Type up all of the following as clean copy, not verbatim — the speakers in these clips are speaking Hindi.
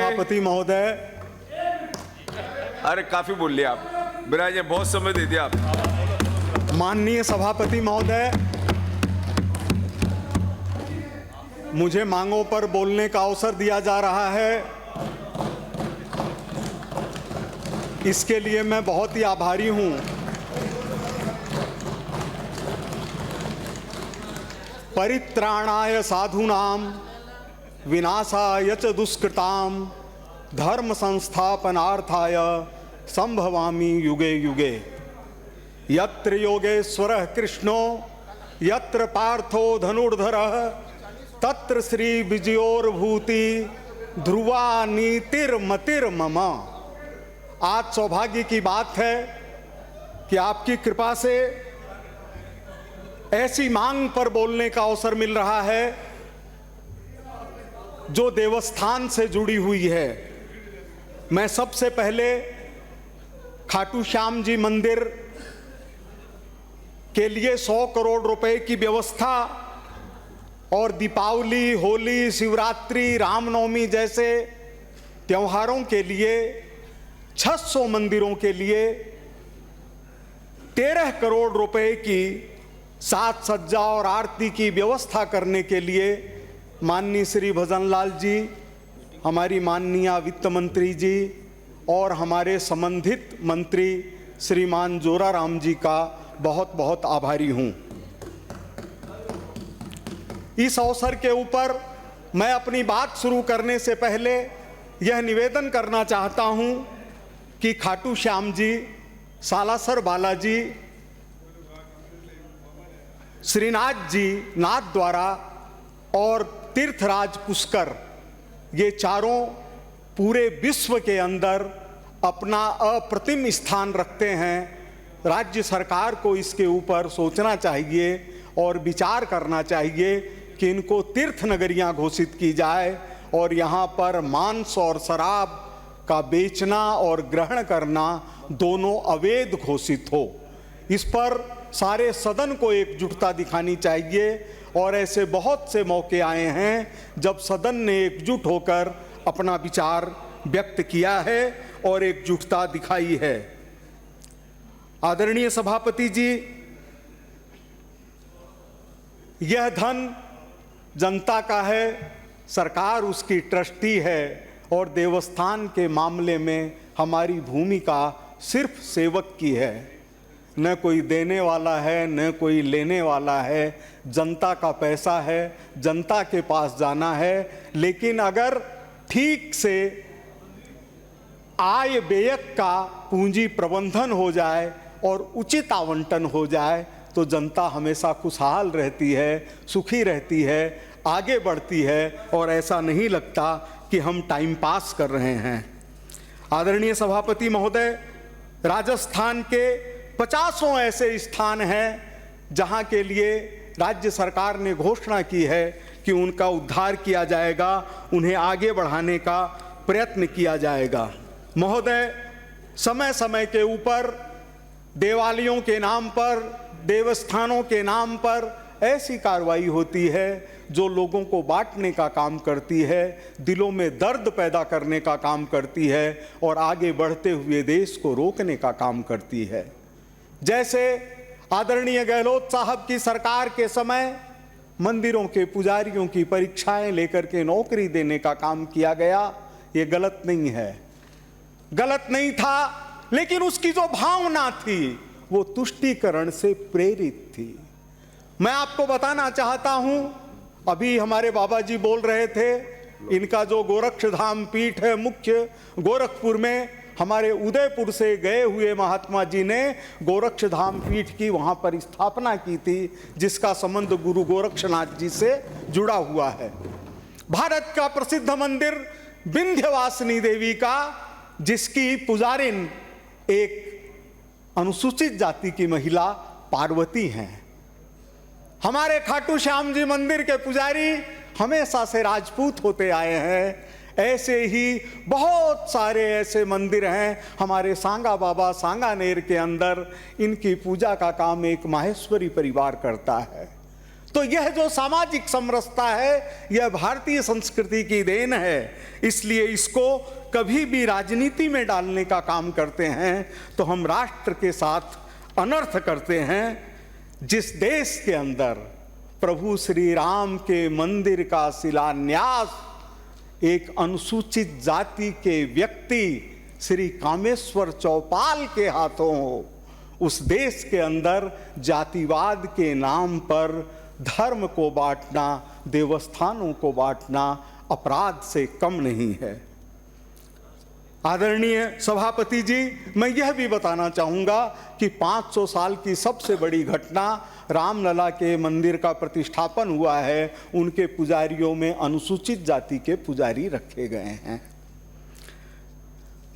सभापति महोदय। अरे काफी बोल लिया आप, विराज जी बहुत समय दे दिया आप। माननीय सभापति महोदय, मुझे मांगों पर बोलने का अवसर दिया जा रहा है, इसके लिए मैं बहुत ही आभारी हूं। परित्राणाय साधूनां विनाशाय च दुष्कृतां धर्म संस्थापनार्थाय संभवामि युगे युगे। यत्र योगेश्वरः कृष्णो यत्र पार्थो धनुर्धरः तत्र श्री विजयोर्भूति ध्रुवा नीतिर्मतिर्मम। आज सौभाग्य की बात है कि आपकी कृपा से ऐसी मांग पर बोलने का अवसर मिल रहा है जो देवस्थान से जुड़ी हुई है। मैं सबसे पहले खाटू श्याम जी मंदिर के लिए 100 करोड़ रुपए की व्यवस्था और दीपावली, होली, शिवरात्रि, रामनवमी जैसे त्योहारों के लिए 600 मंदिरों के लिए 13 करोड़ रुपए की साज सज्जा और आरती की व्यवस्था करने के लिए माननीय श्री भजनलाल जी, हमारी माननीय वित्त मंत्री जी और हमारे संबंधित मंत्री श्रीमान जोराराम जी का बहुत बहुत आभारी हूं। इस अवसर के ऊपर मैं अपनी बात शुरू करने से पहले यह निवेदन करना चाहता हूं कि खाटू श्याम जी, सालासर बालाजी, श्रीनाथ जी नाथ द्वारा और तीर्थराज पुष्कर, ये चारों पूरे विश्व के अंदर अपना अप्रतिम स्थान रखते हैं। राज्य सरकार को इसके ऊपर सोचना चाहिए और विचार करना चाहिए कि इनको तीर्थ नगरियां घोषित की जाए और यहाँ पर मांस और शराब का बेचना और ग्रहण करना दोनों अवैध घोषित हो। इस पर सारे सदन को एकजुटता दिखानी चाहिए और ऐसे बहुत से मौके आए हैं जब सदन ने एकजुट होकर अपना विचार व्यक्त किया है और एकजुटता दिखाई है। आदरणीय सभापति जी, यह धन जनता का है, सरकार उसकी ट्रस्टी है और देवस्थान के मामले में हमारी भूमिका सिर्फ सेवक की है। न कोई देने वाला है न कोई लेने वाला है। जनता का पैसा है, जनता के पास जाना है। लेकिन अगर ठीक से आय व्यय का पूंजी प्रबंधन हो जाए और उचित आवंटन हो जाए तो जनता हमेशा खुशहाल रहती है, सुखी रहती है, आगे बढ़ती है और ऐसा नहीं लगता कि हम टाइम पास कर रहे हैं। आदरणीय सभापति महोदय, राजस्थान के 50 ऐसे स्थान हैं जहां के लिए राज्य सरकार ने घोषणा की है कि उनका उद्धार किया जाएगा, उन्हें आगे बढ़ाने का प्रयत्न किया जाएगा। महोदय, समय समय के ऊपर देवालयों के नाम पर, देवस्थानों के नाम पर ऐसी कार्रवाई होती है जो लोगों को बांटने का काम करती है, दिलों में दर्द पैदा करने का काम करती है और आगे बढ़ते हुए देश को रोकने का काम करती है। जैसे आदरणीय गहलोत साहब की सरकार के समय मंदिरों के पुजारियों की परीक्षाएं लेकर के नौकरी देने का काम किया गया, ये गलत नहीं है, गलत नहीं था, लेकिन उसकी जो भावना थी वो तुष्टीकरण से प्रेरित थी। मैं आपको बताना चाहता हूं, अभी हमारे बाबा जी बोल रहे थे, इनका जो गोरक्षधाम पीठ है मुख्य गोरखपुर में, हमारे उदयपुर से गए हुए महात्मा जी ने गोरक्षधाम पीठ की वहां पर स्थापना की थी, जिसका संबंध गुरु गोरक्षनाथ जी से जुड़ा हुआ है। भारत का प्रसिद्ध मंदिर विंध्यवासिनी देवी का, जिसकी पुजारिन एक अनुसूचित जाति की महिला पार्वती हैं। हमारे खाटू श्याम जी मंदिर के पुजारी हमेशा से राजपूत होते आए हैं। ऐसे ही बहुत सारे ऐसे मंदिर हैं हमारे सांगा बाबा सांगानेर के अंदर, इनकी पूजा का काम एक माहेश्वरी परिवार करता है। तो यह जो सामाजिक समरसता है, यह भारतीय संस्कृति की देन है। इसलिए इसको कभी भी राजनीति में डालने का काम करते हैं तो हम राष्ट्र के साथ अनर्थ करते हैं। जिस देश के अंदर प्रभु श्री राम के मंदिर का शिलान्यास एक अनुसूचित जाति के व्यक्ति श्री कामेश्वर चौपाल के हाथों हो, उस देश के अंदर जातिवाद के नाम पर धर्म को बांटना, देवस्थानों को बांटना अपराध से कम नहीं है। आदरणीय सभापति जी, मैं यह भी बताना चाहूँगा कि 500 साल की सबसे बड़ी घटना रामलला के मंदिर का प्रतिष्ठापन हुआ है। उनके पुजारियों में अनुसूचित जाति के पुजारी रखे गए हैं।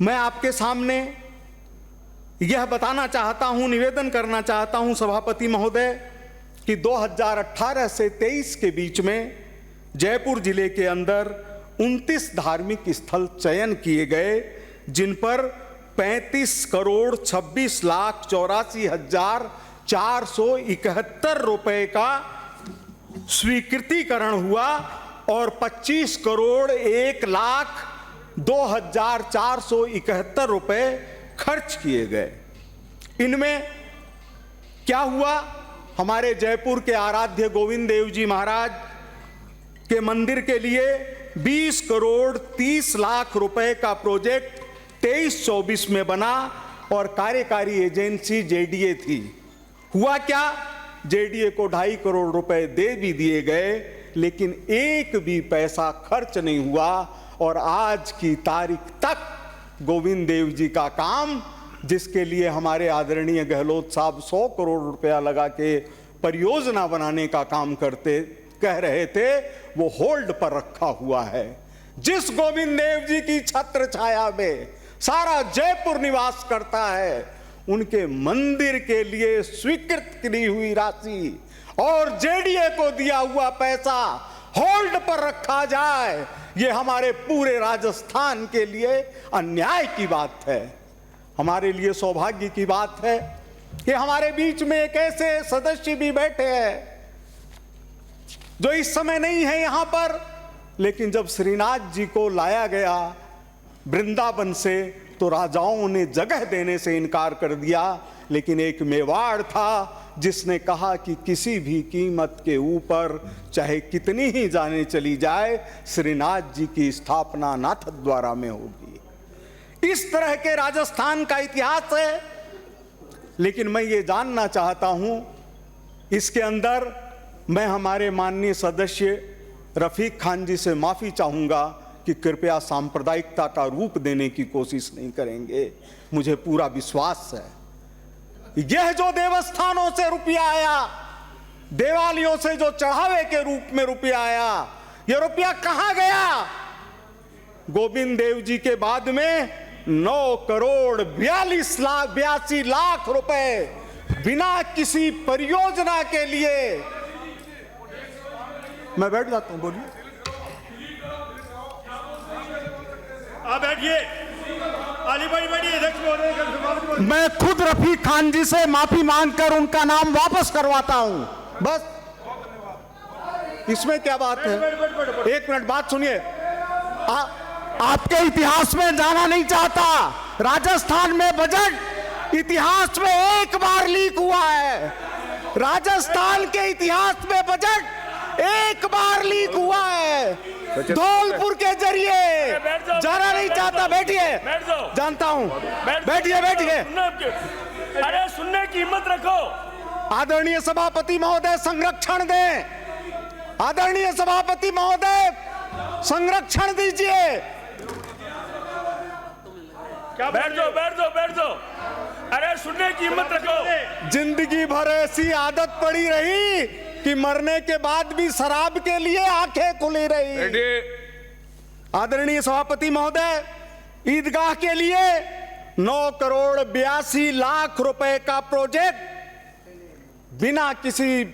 मैं आपके सामने यह बताना चाहता हूँ, निवेदन करना चाहता हूँ सभापति महोदय कि 2018 से 23 के बीच में जयपुर जिले के अंदर 29 धार्मिक स्थल चयन किए गए, जिन पर 35,84,84,471 रुपए का स्वीकृतिकरण हुआ और 25,01,02,471 रुपए खर्च किए गए। इनमें क्या हुआ? हमारे जयपुर के आराध्य गोविंद देव जी महाराज के मंदिर के लिए 20,30,00,000 रुपए का प्रोजेक्ट 23-24 में बना और कार्यकारी एजेंसी जेडीए थी। हुआ क्या? जेडीए को 2.5 करोड़ रुपए दे भी दिए गए, लेकिन एक भी पैसा खर्च नहीं हुआ और आज की तारीख तक गोविंद देव जी का काम, जिसके लिए हमारे आदरणीय गहलोत साहब 100 करोड़ रुपया लगा के परियोजना बनाने का काम कह रहे थे, वो होल्ड पर रखा हुआ है। जिस गोविंद देव जी की छत्र छाया में सारा जयपुर निवास करता है, उनके मंदिर के लिए स्वीकृत की हुई राशि और जेडीए को दिया हुआ पैसा होल्ड पर रखा जाए, ये हमारे पूरे राजस्थान के लिए अन्याय की बात है। हमारे लिए सौभाग्य की बात है कि हमारे बीच में एक ऐसे सदस्य भी बैठे हैं जो इस समय नहीं है यहां पर, लेकिन जब श्रीनाथ जी को लाया गया वृंदावन से तो राजाओं ने जगह देने से इनकार कर दिया, लेकिन एक मेवाड़ था जिसने कहा कि किसी भी कीमत के ऊपर चाहे कितनी ही जाने चली जाए, श्रीनाथ जी की स्थापना नाथद्वारा में होगी। इस तरह के राजस्थान का इतिहास है। लेकिन मैं ये जानना चाहता हूं, इसके अंदर मैं हमारे माननीय सदस्य रफीक खान जी से माफी चाहूंगा कि कृपया सांप्रदायिकता का रूप देने की कोशिश नहीं करेंगे। मुझे पूरा विश्वास है यह जो देवस्थानों से रुपया आया, देवालयों से जो चढ़ावे के रूप में रुपया आया, यह रुपया कहां गया? गोविंद देव जी के बाद में 9,42,82,00,000 रुपए बिना किसी परियोजना के लिए। मैं बैठ जाता हूं, बोलिए। आप बैठिए, आली भाई बैठिए। मैं खुद रफीक खान जी से माफी मांगकर उनका नाम वापस करवाता हूं, बस। इसमें क्या बात है? एक मिनट बात सुनिए। आपके इतिहास में जाना नहीं चाहता। राजस्थान में बजट इतिहास में एक बार लीक हुआ है। राजस्थान के इतिहास में बजट एक बार लीक हुआ है, धौलपुर के जरिए। जाना नहीं चाहता, बैठिए। जानता हूं, बैठिए बैठिए। अरे सुनने की हिम्मत रखो। आदरणीय सभापति महोदय संरक्षण दें। आदरणीय सभापति महोदय संरक्षण दीजिए। क्या? बैठ जाओ, बैठ जाओ, बैठ जाओ। अरे सुनने की हिम्मत रखो। जिंदगी भर ऐसी आदत पड़ी रही कि मरने के बाद भी शराब के लिए आंखें खुली रही। आदरणीय सभापति महोदय, ईदगाह के लिए 9,82,00,000 रुपए का प्रोजेक्ट बिना किसी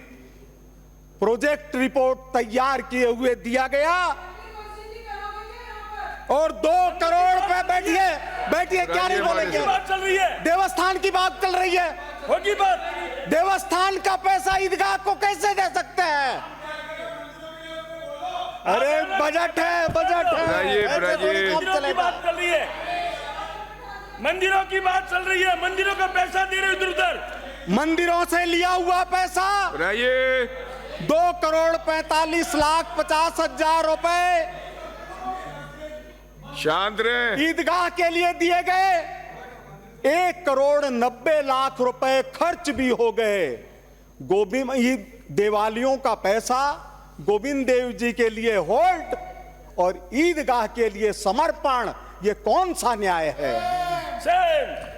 प्रोजेक्ट रिपोर्ट तैयार किए हुए दिया गया और 2 करोड़ रुपए। बैठिए बैठिए, क्या नहीं बोलेंगे? बात चल रही है, देवस्थान की बात चल रही है। होगी बात। देवस्थान का पैसा ईदगाह को कैसे दे सकते हैं? अरे बजट है, बजट है, बिराजिए, ऐसे बिराजिए। थोड़ी काम मंदिरों की चलेगा। बात चल रही है, मंदिरों की बात चल रही है, मंदिरों का पैसा दे रहे इधर उधर। मंदिरों से लिया हुआ पैसा बिराजिए। 2,45,50,000 रुपए शांत रहे। ईदगाह के लिए दिए गए। 1,90,00,000 रुपए खर्च भी हो गए। गोविंद दिवालियों का पैसा गोविंद देव जी के लिए होल्ड और ईदगाह के लिए समर्पण, ये कौन सा न्याय है? सेम।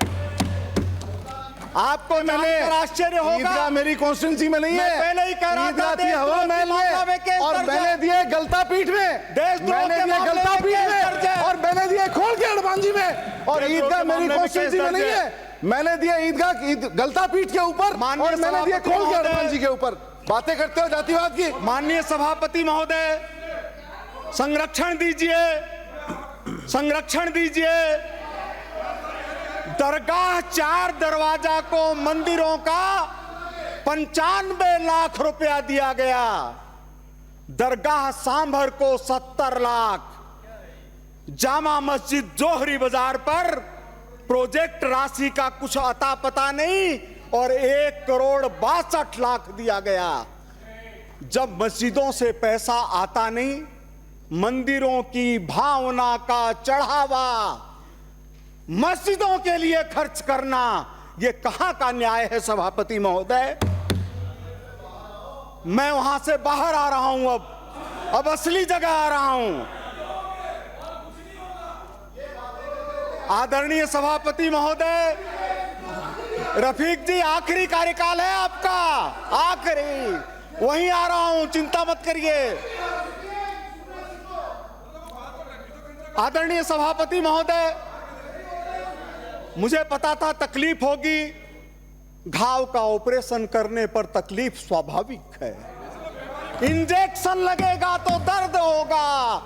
आपको जानकर आश्चर्य होगा, ईदगाह मेरी कॉन्स्टिट्यूंसी में नहीं मैं है। पहले ही कह रहा था, ईदगाह थी देशद्रोह हवा की महल मामला में में केस और दर्ज मैंने है। दिए गलता पीठ में, देशद्रोह मैंने के दिए मामले गलता में पीठ केस दर्ज है। में और मैंने दिए खोल के हनुमानजी में। और देशद्रोह ईदगाह के मेरी मामले में कॉन्स्टिट्यूंसी केस में नहीं दर्ज है। मैंने दिए ईदगाह गलता पीठ के ऊपर माननीय और मैंने दिए सभापति खोल के महोदय। हनुमान जी के ऊपर। बातें करते हो जातिवाद की। माननीय सभापति महोदय, संरक्षण दीजिए, संरक्षण दीजिए। दरगाह 4 दरवाजा को मंदिरों का 95 लाख रुपया दिया गया। दरगाह सांभर को 70 लाख। जामा मस्जिद जोहरी बाजार पर प्रोजेक्ट राशि का कुछ अता पता नहीं और 1,62,00,000 दिया गया। जब मस्जिदों से पैसा आता नहीं, मंदिरों की भावना का चढ़ावा मस्जिदों के लिए खर्च करना, यह कहां का न्याय है सभापति महोदय? मैं वहां से बाहर आ रहा हूं, अब असली जगह आ रहा हूं। आदरणीय सभापति महोदय, रफीक जी आखिरी कार्यकाल है आपका, आखिरी। वहीं आ रहा हूं, चिंता मत करिए। आदरणीय सभापति महोदय, मुझे पता था तकलीफ होगी। घाव का ऑपरेशन करने पर तकलीफ स्वाभाविक है। इंजेक्शन लगेगा तो दर्द होगा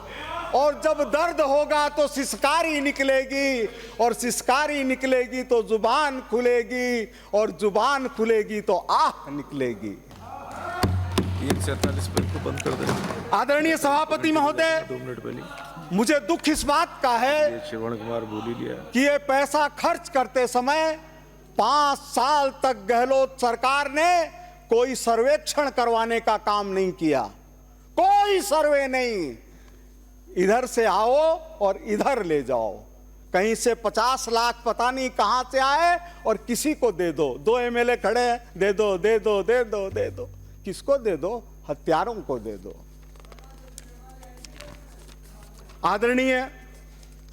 और जब दर्द होगा तो सिसकारी निकलेगी और सिसकारी निकलेगी तो जुबान खुलेगी और जुबान खुलेगी तो आह निकलेगी। 347 पर को बंद कर दे। आदरणीय सभापति महोदय, 2 मिनट पहले मुझे दुख इस बात का है श्रवण कुमार बोल ही लिया। कि ये पैसा खर्च करते समय 5 साल तक गहलोत सरकार ने कोई सर्वेक्षण करवाने का काम नहीं किया। कोई सर्वे नहीं। इधर से आओ और इधर ले जाओ। कहीं से 50 लाख पता नहीं कहां से आए और किसी को दे दो। 2 एमएलए खड़े हैं, दे दो दे दो दे दो दे दो। किसको दे दो? हत्यारों को दे दो। आदरणीय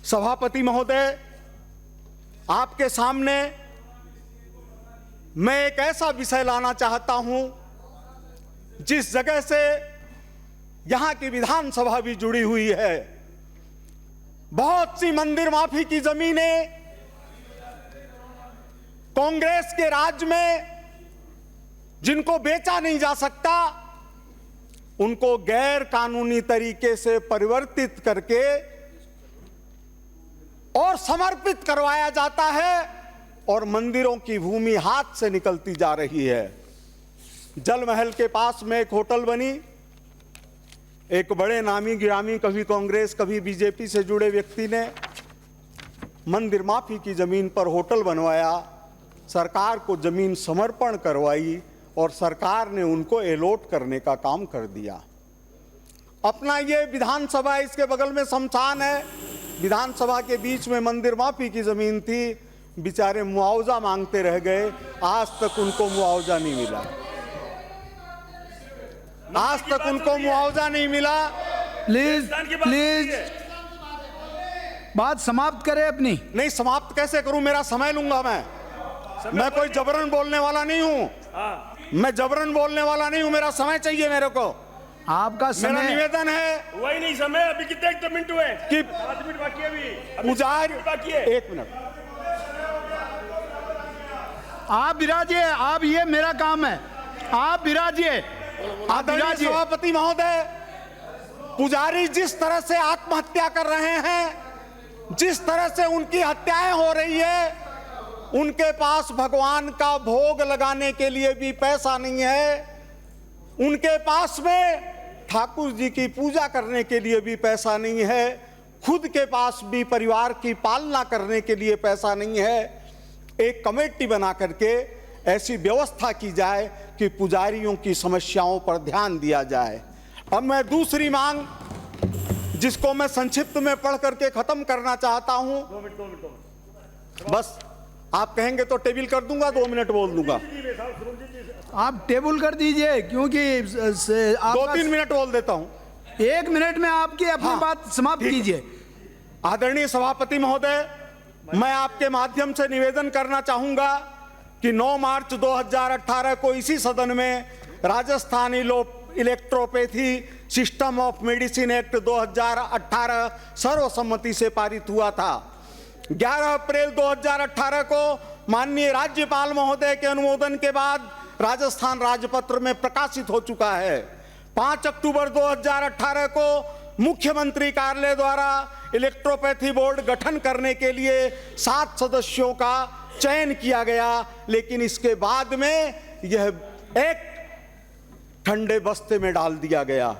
सभापति महोदय, आपके सामने मैं एक ऐसा विषय लाना चाहता हूं जिस जगह से यहां की विधानसभा भी जुड़ी हुई है। बहुत सी मंदिर माफी की जमीनें कांग्रेस के राज में जिनको बेचा नहीं जा सकता, उनको गैर कानूनी तरीके से परिवर्तित करके और समर्पित करवाया जाता है और मंदिरों की भूमि हाथ से निकलती जा रही है। जल महल के पास में एक होटल बनी। एक बड़े नामी गिरामी, कभी कांग्रेस कभी बीजेपी से जुड़े व्यक्ति ने मंदिर माफी की जमीन पर होटल बनवाया। सरकार को जमीन समर्पण करवाई और सरकार ने उनको एलोट करने का काम कर दिया। अपना ये विधानसभा, इसके बगल में शमशान है, विधानसभा के बीच में मंदिर माफी की जमीन थी। बेचारे मुआवजा मांगते रह गए, आज तक उनको मुआवजा नहीं मिला। आज तक उनको मुआवजा नहीं मिला। प्लीज पाकिस्तान की बात प्लीज कीजिए। बात समाप्त करें अपनी। नहीं, समाप्त कैसे करूं? मेरा समय लूंगा मैं कोई जबरन बोलने वाला नहीं हूं। हाँ, मैं जबरन बोलने वाला नहीं हूं। मेरा समय चाहिए मेरे को। आपका मेरा समय निवेदन है वही नहीं समय। अभी कितने मिनट हुए? कि 5 मिनट बाकी है अभी पुजारी, बाकी है। 1 मिनट, आप विराजिए। आप, ये मेरा काम है, आप विराजिए। आप आदरणीय विराजिए। सभापति महोदय, पुजारी जिस तरह से आत्महत्या कर रहे हैं, जिस तरह से उनकी हत्याएं हो रही है, उनके पास भगवान का भोग लगाने के लिए भी पैसा नहीं है, उनके पास में ठाकुर जी की पूजा करने के लिए भी पैसा नहीं है, खुद के पास भी परिवार की पालना करने के लिए पैसा नहीं है। एक कमेटी बना करके ऐसी व्यवस्था की जाए कि पुजारियों की समस्याओं पर ध्यान दिया जाए। अब मैं दूसरी मांग, जिसको मैं संक्षिप्त में पढ़ करके खत्म करना चाहता हूं, बस आप कहेंगे तो टेबल कर दूंगा, 2 मिनट बोल दूंगा। आप टेबल कर दीजिए, क्योंकि 2-3 मिनट बोल देता हूं। 1 मिनट में आपकी अपनी हाँ, बात समाप्त ठीक। कीजिए। आदरणीय सभापति महोदय, मैं आपके माध्यम से निवेदन करना चाहूंगा कि 9 मार्च 2018 को इसी सदन में Rajasthan electropathy system of medicine act 2018 सर्वसम्मति से पारित हुआ था। 11 अप्रैल 2018 को माननीय राज्यपाल महोदय के अनुमोदन के बाद राजस्थान राजपत्र में प्रकाशित हो चुका है। 5 अक्टूबर 2018 को मुख्यमंत्री कार्यालय द्वारा इलेक्ट्रोपैथी बोर्ड गठन करने के लिए 7 सदस्यों का चयन किया गया, लेकिन इसके बाद में यह एक ठंडे बस्ते में डाल दिया गया।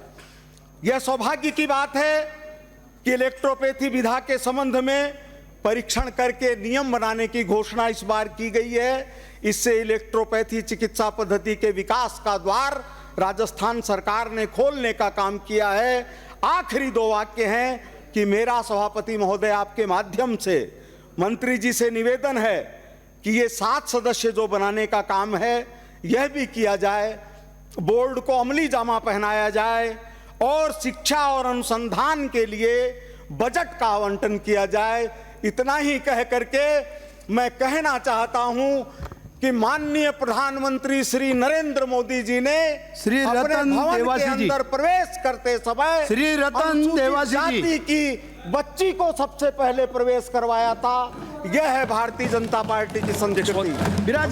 यह सौभाग्य की बात है कि इलेक्ट्रोपैथी विधा के संबंध में परीक्षण करके नियम बनाने की घोषणा इस बार की गई है। इससे इलेक्ट्रोपैथी चिकित्सा पद्धति के विकास का द्वार राजस्थान सरकार ने खोलने का काम किया है। आखिरी 2 वाक्य हैं कि मेरा सभापति महोदय आपके माध्यम से मंत्री जी से निवेदन है कि ये 7 सदस्य जो बनाने का काम है यह भी किया जाए, बोर्ड को अमली जामा पहनाया जाए और शिक्षा और अनुसंधान के लिए बजट का आवंटन किया जाए। इतना ही कह करके मैं कहना चाहता हूं कि माननीय प्रधानमंत्री श्री नरेंद्र मोदी जी ने श्री अपने रतन भवन देवासी के जी, अंदर प्रवेश करते समय श्री रतन अनुसूचित देवासी जी, जाति की बच्ची को सबसे पहले प्रवेश करवाया था। यह है भारतीय जनता पार्टी की संस्कृति। विराज